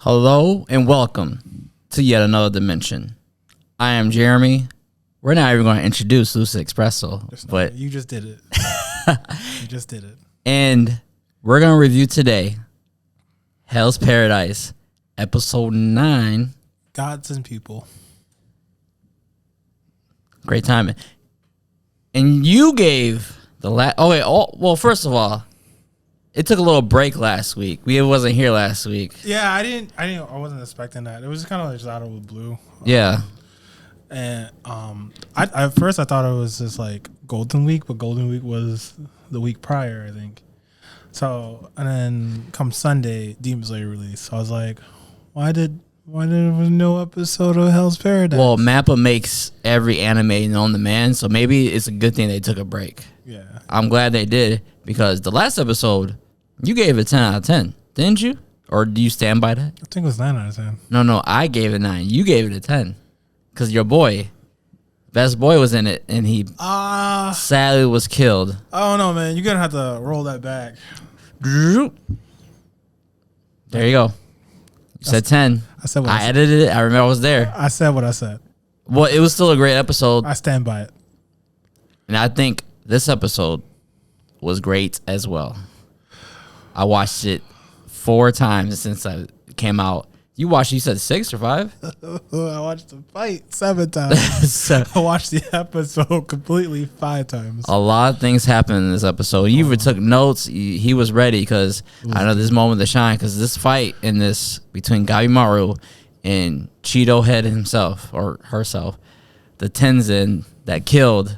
Hello and welcome to yet another dimension. I am Jeremy. We're not even going to introduce Lucid Espresso, but you just did it. You just did it. And we're going to review today Hell's Paradise, episode 9. Gods and people. Great timing. And you gave the last. Well, first of all, it took a little break last week. We wasn't here last week. Yeah, I wasn't expecting that. It was kind of just out of the blue. Yeah. And at first I thought it was just like Golden Week, but Golden Week was the week prior, I think. So, and then come Sunday, Demon Slayer release. So I was like, why there was no episode of Hell's Paradise? Well, Mappa makes every anime known to man, so maybe it's a good thing they took a break. Yeah. I'm glad they did, because the last episode, you gave it 10 out of 10, didn't you? Or do you stand by that? I think it was 9 out of 10. No, I gave it 9. You gave it a 10. Because your boy, best boy, was in it, and he sadly was killed. I don't know, man. You're going to have to roll that back. There you go. You said 10. I said what I said. edited it. I remember I was there. I said what I said. Well, it was still a great episode. I stand by it. And I think this episode was great as well. I watched it 4 times since it came out. You watched, you said 6 or 5? I watched the fight 7 times. So, I watched the episode completely 5 times. a lot of things happened in this episode. You even took notes. He was ready, because I know this moment to shine, because this fight in this between Gabimaru and Cheeto Head himself or herself, the Tenzin that killed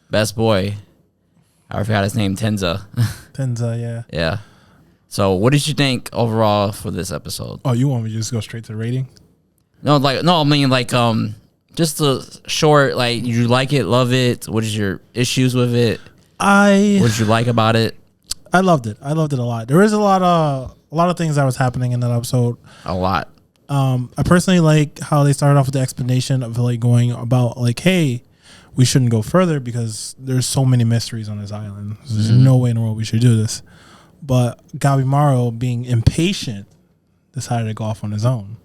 best boy. I forgot his name, Tenza. Tenza, yeah. Yeah. So what did you think overall for this episode? Oh, you want me to just go straight to the rating? I mean just a short, like, you like it, love it. What is your issues with it? What did you like about it? I loved it. I loved it a lot. There is a lot of things that was happening in that episode. A lot. I personally like how they started off with the explanation of like going about like, hey, we shouldn't go further because there's so many mysteries on this island. There's no way in the world we should do this. But Gabimaru, being impatient, decided to go off on his own.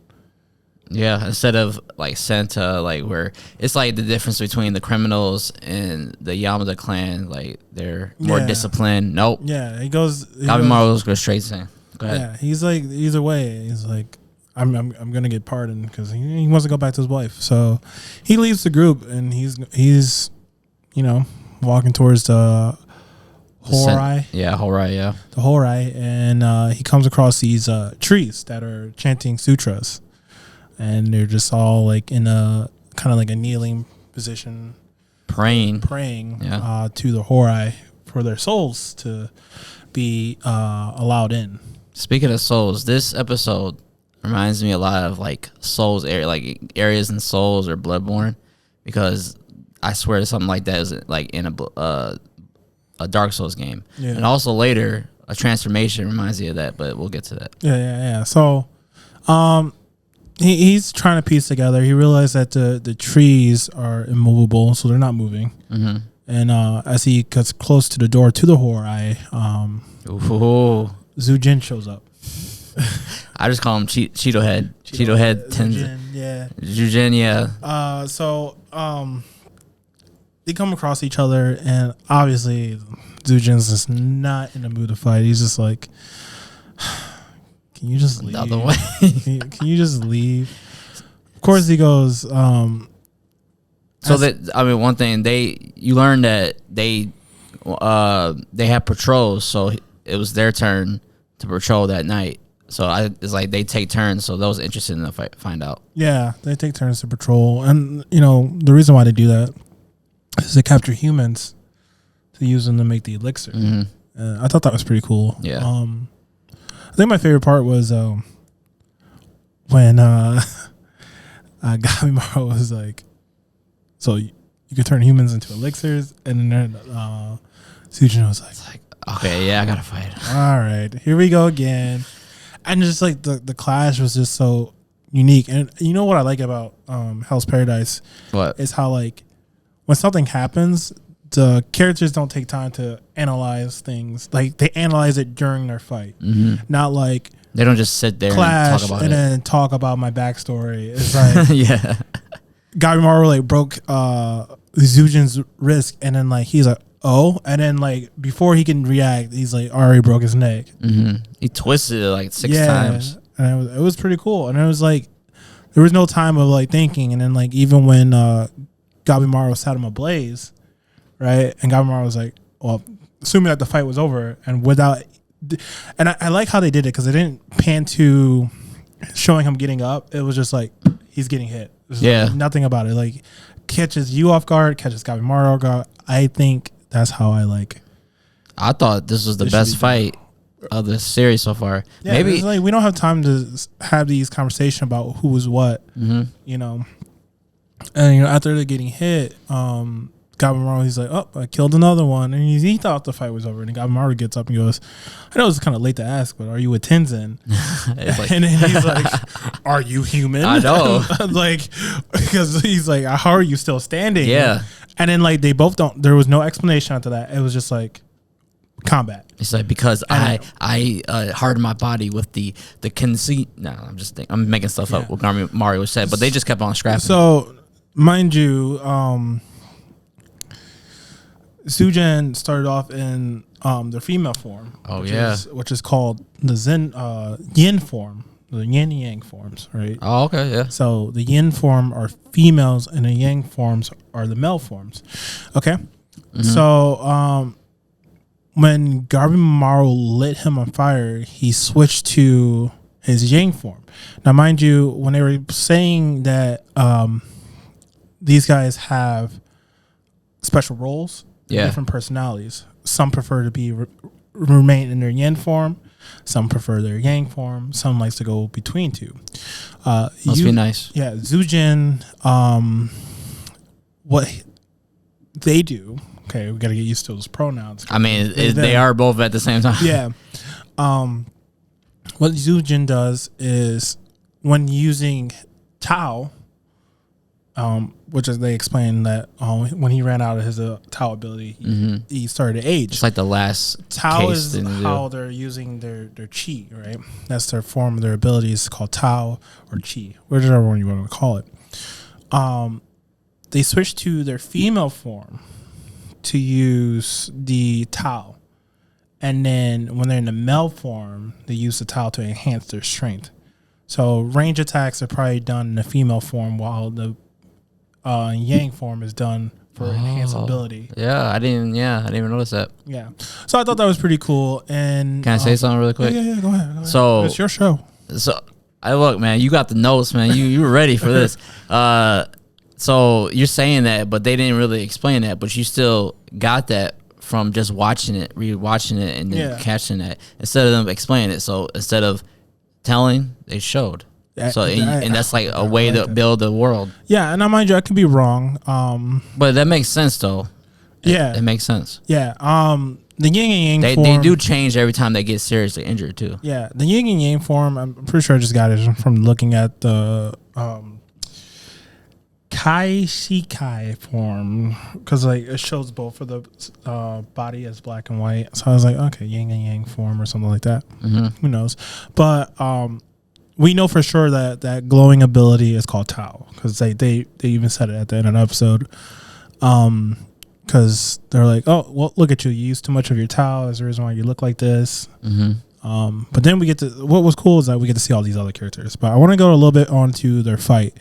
Yeah, instead of like Santa, like where it's like the difference between the criminals and the Yamada clan, like they're more disciplined. Nope. Yeah, Gabimaru goes straight to him. Go ahead. Yeah, he's like, either way, he's like, I'm gonna get pardoned because he wants to go back to his wife. So he leaves the group and he's walking towards the Kohai. Kohai, yeah. The Kohai, and he comes across these trees that are chanting sutras, and they're just all like in a kind of like a kneeling position, praying to the Kohai for their souls to be allowed in. Speaking of souls, this episode reminds me a lot of like Souls area, like areas in Souls or Bloodborne, because I swear something like that is like in a Dark Souls game. Yeah. And also later a transformation reminds me of that, but we'll get to that. Yeah. So he's trying to piece together. He realized that the trees are immovable, so they're not moving. Mm-hmm. And as he gets close to the door to the Kohai, Zujin shows up. I just call him Cheeto Head. Cheeto Head. Zujin, yeah. Zujin, yeah. So they come across each other, and obviously Zujin's just not in the mood to fight. He's just like, can you just leave? The other way. can you just leave? Of course he goes. One thing you learn that they have patrols, so it was their turn to patrol that night. So it's like they take turns. So that was interesting to find out. Yeah, they take turns to patrol, and the reason why they do that is to capture humans to use them to make the elixir. Mm-hmm. I thought that was pretty cool. Yeah. I think my favorite part was when Gabimaru was like, so you can turn humans into elixirs, and then Sujin was like, okay, yeah, I gotta fight. All right, here we go again. And just like the clash was just so unique. And you know what I like about Hell's Paradise? What? Is how like when something happens, the characters don't take time to analyze things. Like they analyze it during their fight. Mm-hmm. Not like They don't just sit there clash and talk about and it. then talk about my backstory. It's like Yeah. Gabimaru like broke Zujin's wrist, and then like he's like, oh, and then like before he can react, he's like already broke his neck. He twisted it like 6 times. And it was pretty cool. And it was like there was no time of like thinking. And then like even when Gabimaru set him ablaze, right? And Gabimaru was like, well, assuming that the fight was over, and without, and I like how they did it because they didn't pan to showing him getting up. It was just like he's getting hit. Yeah, like nothing about it. Like catches you off guard, catches Gabimaru off guard. I think that's how I like. I thought this was the best fight of the series so far. Yeah, maybe it's like we don't have time to have these conversations about who was what. You know, and you know after they're getting hit, Gabimaru, he's like, oh, I killed another one. And he thought the fight was over. And Gabimaru gets up and goes, I know it's kind of late to ask, but are you with Tenzin? like, and then he's like, are you human? I know. Like, because he's like, how are you still standing? Yeah. And then like they both don't, there was no explanation after that. It was just like combat. It's like because I hardened my body with the conceit. No, I'm making stuff up what Mario said, but they just kept on scrapping. So, mind you, Sujin started off in the female form. Which is called the yin form, the yin and yang forms, right? Oh, okay, yeah. So the yin form are females, and the yang forms are the male forms. Okay, so when Gabimaru lit him on fire, he switched to his yang form. Now, mind you, when they were saying that these guys have special roles. Different personalities. Some prefer to be remain in their yin form. Some prefer their yang form. Some likes to go between two. Must be nice. Yeah, Zujin. What they do? Okay, we got to get used to those pronouns. I mean, they are both at the same time. Yeah. What Zujin does is when using Tao. Which is they explain that when he ran out of his Tao ability, he started to age. It's like the last Tao case is how they're using their chi, right? That's their form of their ability. It's called Tao or chi, whichever one you want to call it. They switched to their female form to use the Tao. And then when they're in the male form, they use the Tao to enhance their strength. So range attacks are probably done in the female form while the yang form is done for enhanced ability. I didn't even notice that. Yeah, so I thought that was pretty cool. And can I say something really quick? Yeah, go ahead. So it's your show. So I look, man, you got the notes, man. You were ready for this. So you're saying that, but they didn't really explain that, but you still got that from just watching it, rewatching it, and then catching that instead of them explaining it. So instead of telling, they showed. So and that's like a way to build the world. Yeah, and I mind you, I could be wrong. But that makes sense though. It makes sense. Yeah. The yin and yang form, they do change every time they get seriously injured too. Yeah, the yin and yang form. I'm pretty sure I just got it from looking at the Kai Shikai form because like it shows both of the body as black and white. So I was like, okay, yin and yang form or something like that. Who knows? But we know for sure that glowing ability is called Tao because they even said it at the end of the episode. Because they're like, oh, well, look at you. You use too much of your Tao. That's the reason why you look like this. But then we get to what was cool is that we get to see all these other characters. But I want to go a little bit onto their fight.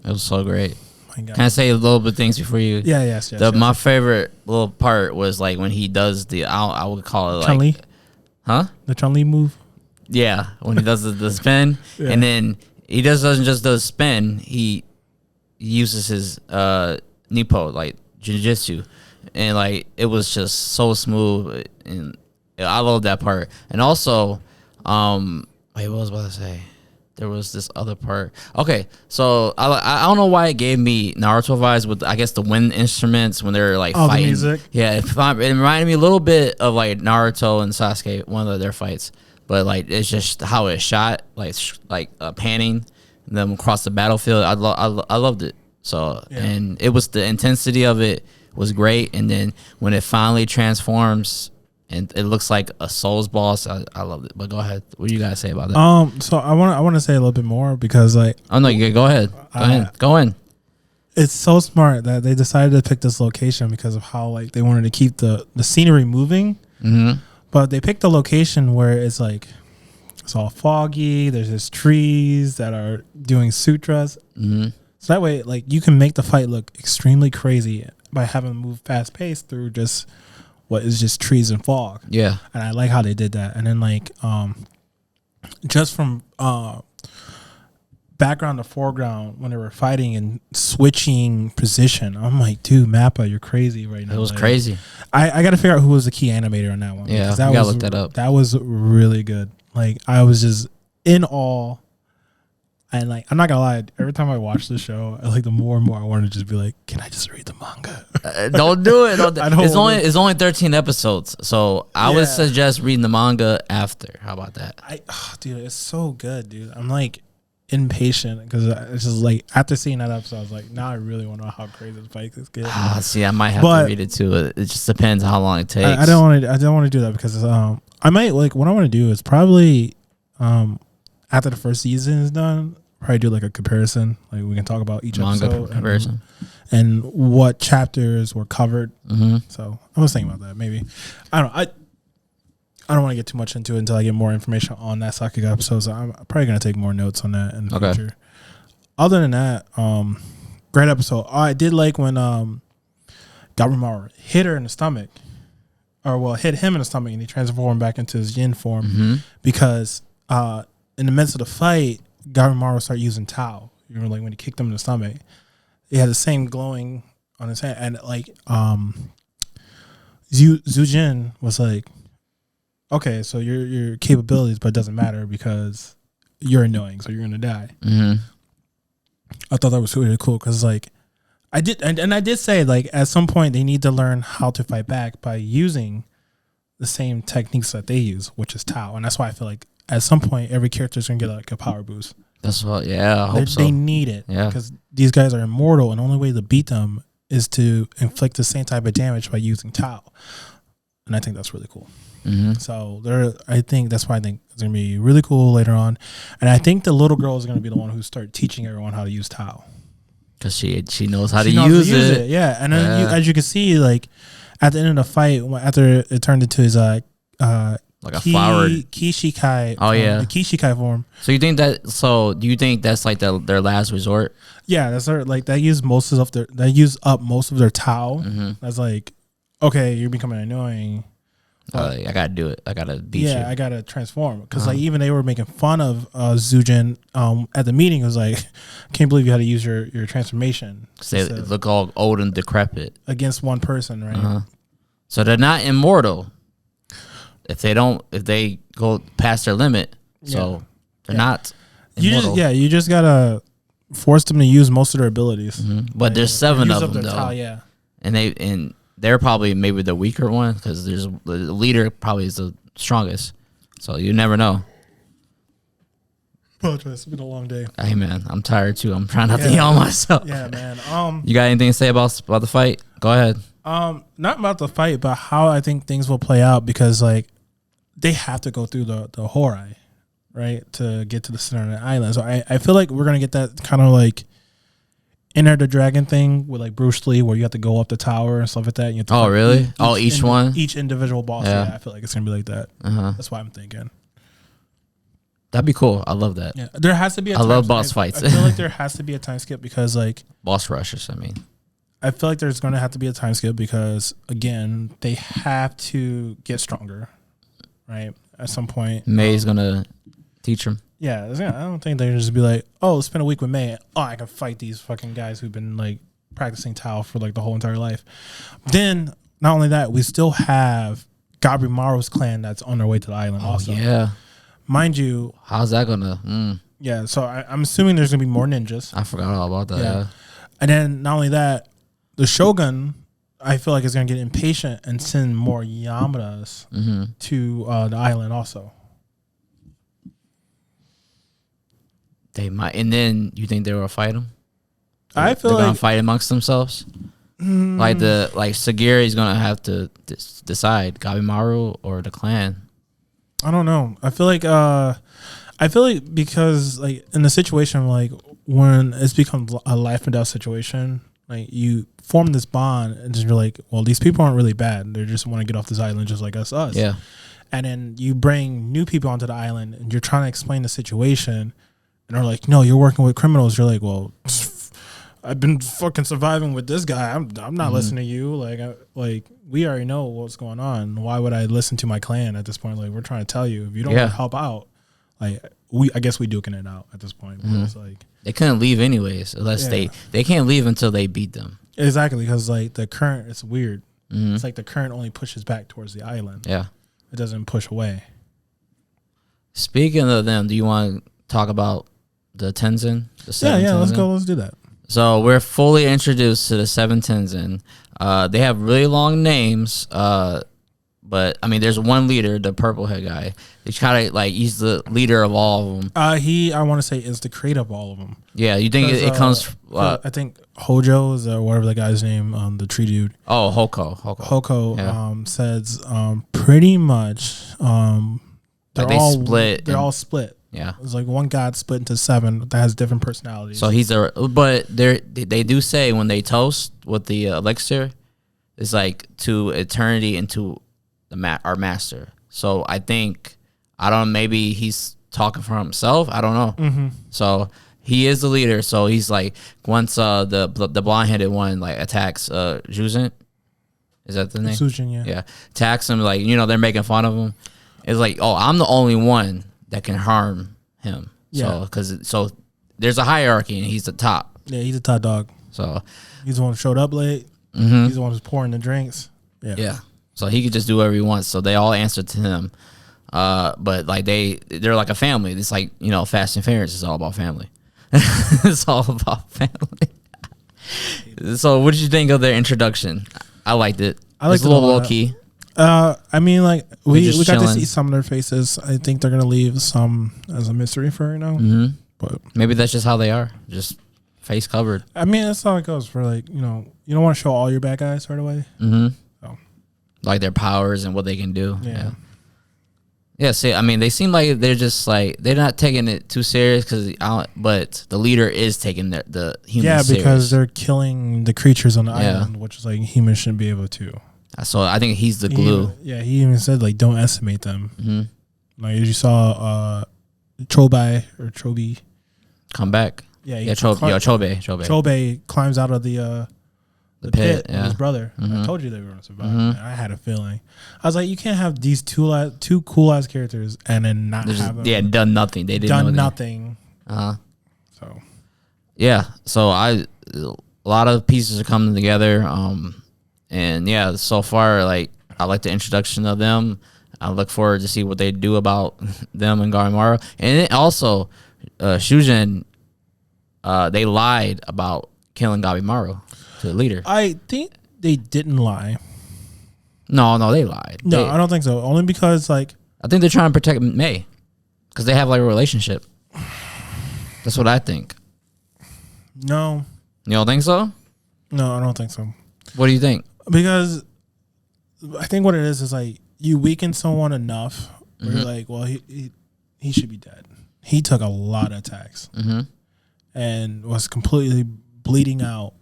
It was so great. Can I say a little bit of things before you? Yeah, yes. My favorite little part was like when he does I would call it Chun-Li? like, huh? The Chun-Li move. Yeah, when he does the spin, and then he doesn't just do the spin. He uses his Nippo like jiu-jitsu, and like it was just so smooth, and I love that part. And also, wait, what was I about to say? There was this other part. Okay, so I don't know why it gave me Naruto vibes with I guess the wind instruments when they're like fighting. The music. Yeah, it reminded me a little bit of like Naruto and Sasuke, one of their fights. But like it's just how it's shot, like panning them across the battlefield. I loved it. So and it was the intensity of it was great. And then when it finally transforms and it looks like a Souls boss. I love it. But go ahead. What do you guys say about that? So I want to say a little bit more because like Oh no, you go ahead. Go in. It's so smart that they decided to pick this location because of how like they wanted to keep the scenery moving. Mm-hmm. But they picked a location where it's like it's all foggy. There's just trees that are doing sutras. Mm-hmm. So that way, like you can make the fight look extremely crazy by having to move fast paced through just what is just trees and fog. Yeah, and I like how they did that. And then like just from background to foreground when they were fighting and switching position, I'm like, dude, Mappa, you're crazy right now. It was like, crazy. I got to figure out who was the key animator on that one. Yeah, that you gotta was, look that up. That was really good. Like I was just in awe. And like I'm not gonna lie, every time I watch the show, the more and more I want to just be like, can I just read the manga? Don't do it. It's only 13 episodes, so I would suggest reading the manga after. How about that? Dude, it's so good, dude. I'm like impatient because it's just like after seeing that episode, I was like, now I really want to know how crazy the fight is good. See, I might have to read it too. It just depends how long it takes. I don't want to do that because I might like what I want to do is probably after the first season is done, probably do like a comparison. Like we can talk about each manga episode comparison and what chapters were covered. Mm-hmm. So I was thinking about that. Maybe I don't want to get too much into it until I get more information on that Sakuga episode. So I'm probably gonna take more notes on that in the future. Other than that, great episode. I did like when Gabimaru hit her in the stomach, hit him in the stomach, and he transformed back into his yin form because in the midst of the fight, Gabimaru started using Tao. You know, like when he kicked him in the stomach, he had the same glowing on his hand, and like Zujin was like, okay, so your capabilities, but it doesn't matter because you're annoying, so you're gonna die. Mm-hmm. I thought that was really cool because like I did say like at some point they need to learn how to fight back by using the same techniques that they use, which is Tao, and that's why I feel like at some point every character is gonna get like a power boost. That's what, I hope so. They need it, because these guys are immortal, and the only way to beat them is to inflict the same type of damage by using Tao, and I think that's really cool. Mm-hmm. So I think that's why I think it's gonna be really cool later on, and I think the little girl is gonna be the one who start teaching everyone how to use Tao, because she knows how to use it. Yeah, and then as you can see, like at the end of the fight, after it turned into his like a flower Kishikai. The Kishikai form. So you think that? So do you think that's like their last resort? Yeah, that's like they use up most of their Tao. Mm-hmm. That's like, okay, you're becoming annoying. I gotta do it. I gotta beat you. Yeah, I gotta transform because like even they were making fun of Zujin at the meeting. It was like, I can't believe you had to use your transformation. They look all old and decrepit against one person, right? So they're not immortal. If they go past their limit, so they're not immortal. You just gotta force them to use most of their abilities. Mm-hmm. But there's 7 of them though, and they're probably maybe the weaker one because the leader probably is the strongest. So you never know. Apologize, it's been a long day. Hey man, I'm tired too. I'm trying not to yell myself. Yeah, man. You got anything to say about the fight? Go ahead. Not about the fight, but how I think things will play out because like they have to go through the Kohai, right, to get to the center of the island. So I feel like we're gonna get that kind of like Enter the Dragon thing with like Bruce Lee, where you have to go up the tower and stuff like that. And you have to really? Each individual boss. Yeah, I feel like it's gonna be like that. That's why I'm thinking. That'd be cool. I love that. Yeah, there has to be. I love boss fights. I feel like there has to be a time skip because like boss rushes. I mean, I feel like there's going to have to be a time skip because again, they have to get stronger, right? At some point, May's gonna teach them. Yeah, I don't think they're just be like, oh, spend a week with May. Oh, I can fight these fucking guys who've been like practicing Tao for like the whole entire life. Then not only that, we still have Gabimaru's clan that's on their way to the island. Also, yeah. Mind you, how's that gonna? Yeah, so I'm assuming there's gonna be more ninjas. I forgot all about that. Yeah. And then not only that, the Shogun, I feel like is gonna get impatient and send more Yamadas to the island also. They might, and then you think they will fight them? I feel they're like gonna fight amongst themselves. Like Sagiri's gonna have to decide Gabimaru or the clan. I don't know. I feel like because like in the situation like when it's become a life and death situation, like you form this bond and just you're like, well, these people aren't really bad. They just want to get off this island just like us. Yeah. And then you bring new people onto the island and you're trying to explain the situation and they're like, no, you're working with criminals. You're like, well, I've been fucking surviving with this guy. I'm not listening to you. Like we already know what's going on. Why would I listen to my clan at this point? Like we're trying to tell you if you don't want to help out, like I guess we duking it out at this point. It's like they couldn't leave anyways unless they can't leave until they beat them. Exactly, because like the current, it's weird. It's like the current only pushes back towards the island. Yeah, it doesn't push away. Speaking of them, do you want to talk about the Tenzin? Yeah, let's go. Let's do that. So we're fully introduced to the 7 Tenzin. They have really long names, but I mean, there's one leader, the purple head guy. He's kind of like he's the leader of all of them. I want to say is the creator of all of them. Yeah, you think it comes? I think Hojo is whatever the guy's name, the tree dude. Oh, Hoko. Yeah. Says pretty much they're all split. They're all split. Yeah, it's like one god split into 7 that has different personalities. So but they do say when they toast with the elixir, it's like to eternity and to our master. So I don't know, maybe he's talking for himself. I don't know. So he is the leader. So he's like once the blonde headed one like attacks Juzin. Is that the name? Sujin, yeah. Attacks him like they're making fun of him. It's like I'm the only one that can harm him. Yeah. So there's a hierarchy and he's the top. Yeah, he's the top dog. So he's the one who showed up late. He's the one who's pouring the drinks. Yeah. Yeah. So he could just do whatever he wants. So they all answer to him. But like they're like a family. It's like, Fast and Furious is all about family. It's all about family. So what did you think of their introduction? I liked it. I liked it a little low key. I mean, like we got chilling. to see some of their faces. I think they're gonna leave some as a mystery for right now. But maybe that's just how they are, just face covered. I mean, that's how it goes. For like, you don't want to show all your bad guys right away. So. Like their powers and what they can do. Yeah. See, I mean, they seem like they're just like they're not taking it too serious but the leader is taking the humans. Yeah, because they're killing the creatures on the island, which is like humans shouldn't be able to. So I think he's the glue. He even said like don't estimate them. Like as you saw, Chobi come back. Chobe climbs out of the pit with his brother. Mm-hmm. I told you they were going to survive. Mm-hmm. I had a feeling. I was like, you can't have these two cool ass characters and then not have them. Done nothing. They didn't done nothing. So yeah, so a lot of pieces are coming together. And yeah, so far, like I like the introduction of them. I look forward to see what they do about them and Gabimaru. And then also, Shujin, they lied about killing Gabimaru to the leader. I think they didn't lie. No, they lied. No, I don't think so. Only because like I think they're trying to protect May because they have like a relationship. That's what I think. No, you don't think so? No, I don't think so. What do you think? Because I think what it is like you weaken someone enough where you're like, well, he should be dead. He took a lot of attacks and was completely bleeding out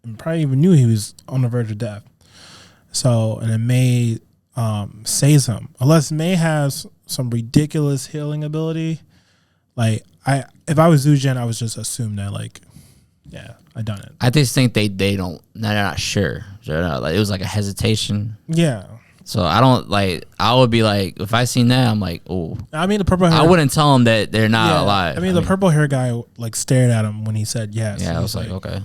and probably even knew he was on the verge of death. So, and then May saves him. Unless May has some ridiculous healing ability. Like, if I was Zujin, I would just assume that, like, yeah, I done it. I just think they're not sure. Like, it was like a hesitation. Yeah. So I don't like. I would be like, if I seen that, I'm like, oh. I mean, the purple hair. I wouldn't tell them that they're not alive. I mean, the purple hair guy like stared at him when he said yes. Yeah, I was like, okay.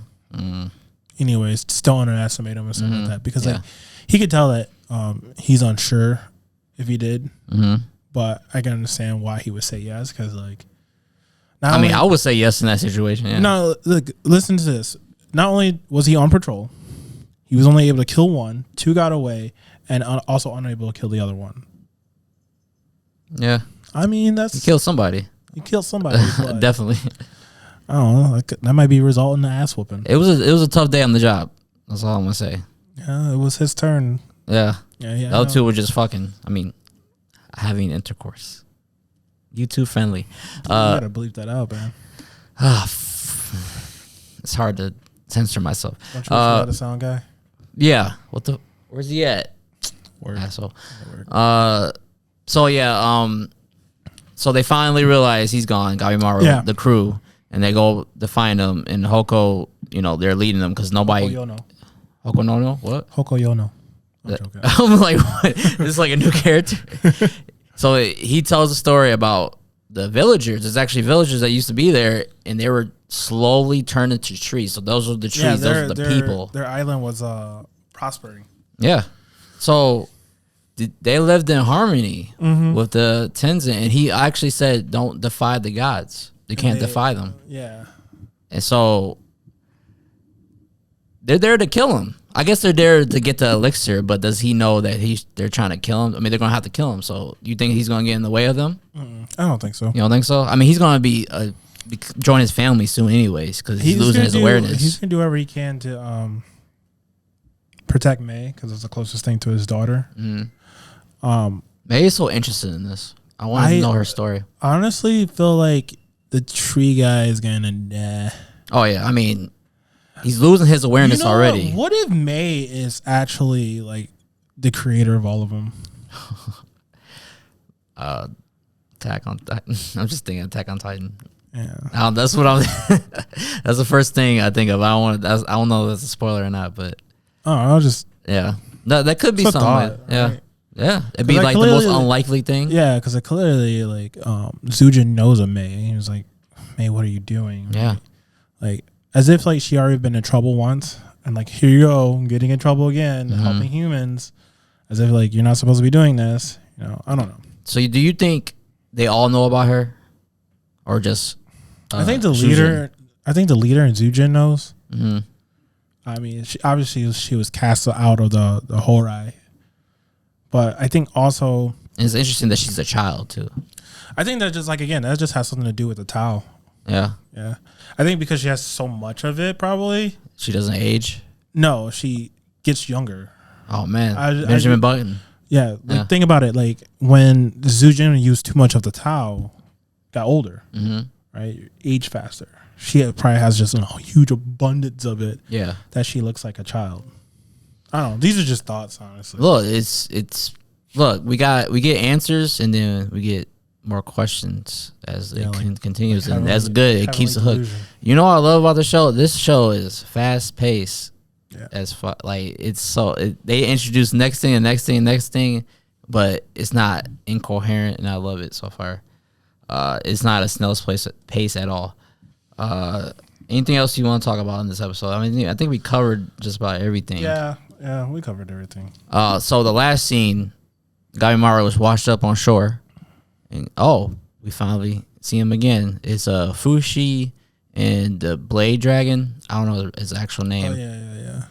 Anyways, just don't underestimate him or something like that because like he could tell that he's unsure if he did. But I can understand why he would say yes because like. I would say yes in that situation. Yeah. No, look, listen to this. Not only was he on patrol, he was only able to kill one, 2 got away, and also unable to kill the other one. Yeah. I mean, you killed somebody. You killed somebody. Definitely. I don't know. That might be resulting in an ass whooping. It was a tough day on the job. That's all I'm gonna say. Yeah, it was his turn. Yeah. Yeah. The other two were just fucking. I mean, having intercourse. YouTube friendly. You gotta bleep that out, man. It's hard to censor myself. Don't you want the sound guy? Yeah. What the? Where's he at? Word. Asshole. So yeah. So they finally realize he's gone. Gabimaru, the crew, and they go to find him. And Hoko, they're leading them because nobody. Hoko no? What? Hoko Yono. I'm like, what? This is like a new character. So he tells a story about the villagers. There's actually villagers that used to be there, and they were slowly turned into trees. So those are the trees. Those are the people. Their island was prospering. Yeah. So they lived in harmony with the Tenzin, and he actually said, "Don't defy the gods. You can't defy them." Yeah. And so they're there to kill him. I guess they're there to get the elixir, but does he know that they're trying to kill him? I mean, they're gonna have to kill him. So you think he's gonna get in the way of them? I don't think so. You don't think so? I mean, he's gonna join his family soon, anyways, because he's losing his awareness. He's gonna do whatever he can to protect May because it's the closest thing to his daughter. May is so interested in this. I want to know her story. Honestly, feel like the tree guy is gonna die. Oh yeah, I mean, he's losing his awareness already. What if May is actually like the creator of all of them? Attack on Titan. I'm just thinking Attack on Titan. Yeah, that's what I'm. That's the first thing I think of. I don't know if that's a spoiler or not, but I'll just that could be something. Thought, yeah, right? Yeah, it'd be like the most unlikely thing. Yeah, because clearly like Zujin knows of May. He was like, May, what are you doing? Yeah, like as if like she already been in trouble once, and like here you go, getting in trouble again, helping humans, as if like you're not supposed to be doing this. I don't know. So do you think they all know about her, or just? I think the leader. I think the leader in Zujin knows. Mm-hmm. I mean, she was cast out of the Horai, but I think also it's interesting that she's a child too. I think that just that just has something to do with the Tao. Yeah. I think because she has so much of it, probably she doesn't age. No, she gets younger. Oh man, Benjamin Button. Yeah, think about it. Like when Zujin used too much of the Tao, got older, right? Age faster. She probably has just a huge abundance of it. Yeah, that she looks like a child. I don't know. These are just thoughts, honestly. Look, look. We get answers, and then we get more questions as it continues, and that's good. It keeps the hook. You know what I love about the show? This show is fast paced. Yeah. They introduce next thing, but it's not incoherent, and I love it so far. It's not a snail's pace at all. Anything else you want to talk about in this episode? I mean, I think we covered just about everything. Yeah, we covered everything. So the last scene, Gabimaru was washed up on shore, and we finally see him again. It's Fushi and the Blade Dragon. I don't know his actual name. Oh yeah.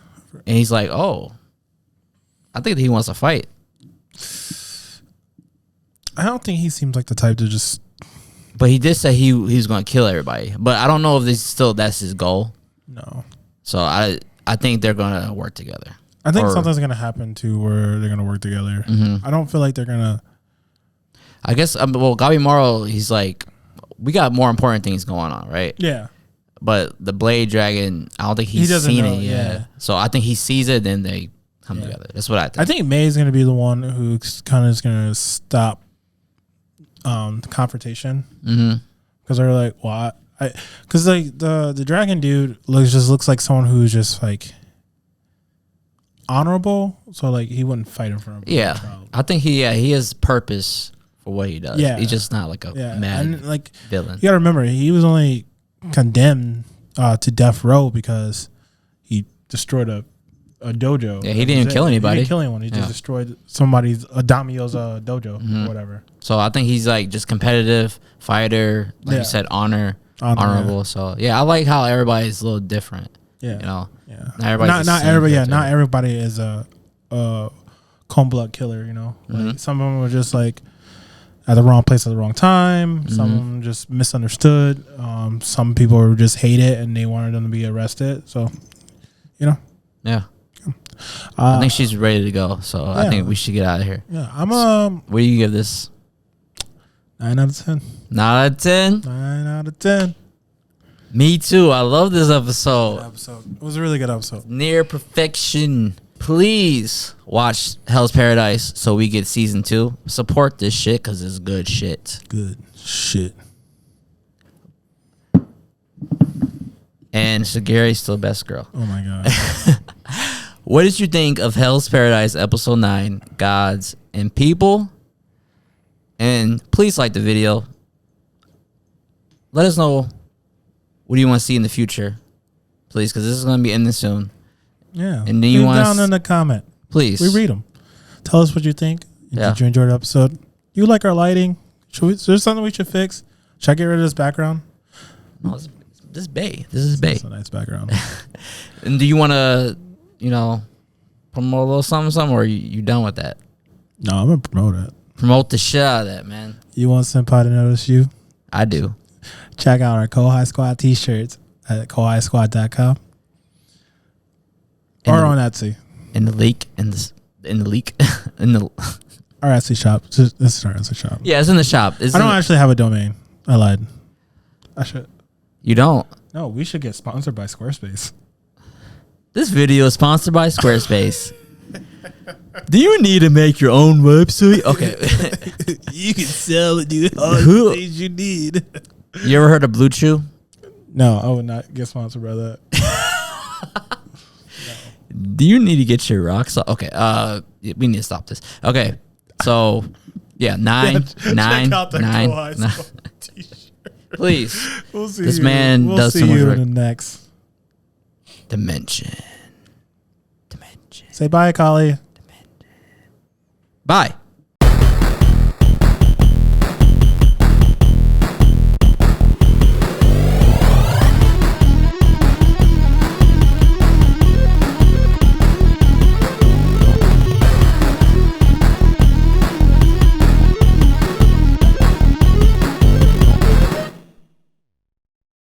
And he's like, I think he wants to fight. I don't think he seems like the type to just. But he did say he was going to kill everybody. But I don't know if that's his goal. No. So I think they're going to work together. I think something's going to happen too where they're going to work together. I don't feel like they're going to. I guess, Gabimaru, he's like, we got more important things going on, right? Yeah. But the Blade Dragon, I don't think he's seen it yet. Yeah. So I think he sees it, then they come together. That's what I think. I think May's going to be the one who kind of is going to stop the confrontation. Because they're like, what? Because like the dragon dude looks like someone who's just like honorable. So like he wouldn't fight in front of him. Yeah. I think he has purpose for what he does. Yeah. He's just not like a mad villain. You got to remember, he was only condemned to death row because he destroyed a dojo. Yeah, he didn't kill anybody. He didn't kill anyone. He just destroyed a daimyo's dojo or whatever. So I think he's like just competitive fighter, like you said, honorable. Yeah. So I like how everybody's a little different. Yeah, not everybody. Not everybody is a cold blood killer. Like some of them were just like at the wrong place at the wrong time. Some of them just misunderstood. Some people just hate it and they wanted them to be arrested. So, Yeah. I think she's ready to go. So I think we should get out of here. Yeah, What do you give this? 9 out of 10. 9 out of 10. 9 out of 10. Me too. I love this episode. It was a really good episode. Near perfection. Please watch Hell's Paradise so we get season 2. Support this shit because it's good shit. Good shit. And Shigeri's still best girl. Oh my god. What did you think of Hell's Paradise episode 9, Gods and People? And please like the video. Let us know what do you want to see in the future, please, because this is going to be ending soon. Yeah. And then you want down in the comment. Please. We read them. Tell us what you think. Yeah. Did you enjoy the episode? You like our lighting? Is there something we should fix? Should I get rid of this background? No, this is Bay. This is Bay. It's a nice background. And do you want to, promote a little something, or you done with that? No, I'm going to promote it. Promote the shit out of that, man. You want Senpai to notice you? I do. Check out our Kohai Squad t-shirts at kohaisquad.com or on Etsy. In the leak. Our Etsy shop. This is our Etsy shop. Yeah, it's in the shop. I don't actually have a domain. I lied. I should. You don't? No, we should get sponsored by Squarespace. This video is sponsored by Squarespace. Do you need to make your own website? Okay. You can sell it, dude. All the things you need. You ever heard of Blue Chew? No, I would not get sponsored by that. Do you need to get your rocks off? Okay. We need to stop this. Okay. So, yeah, 9. Check out the Kohai 9. Squad t-shirt. Please. We'll see This you. man We'll does see so much you work. in the next Dimension. Say bye, Kali. Bye.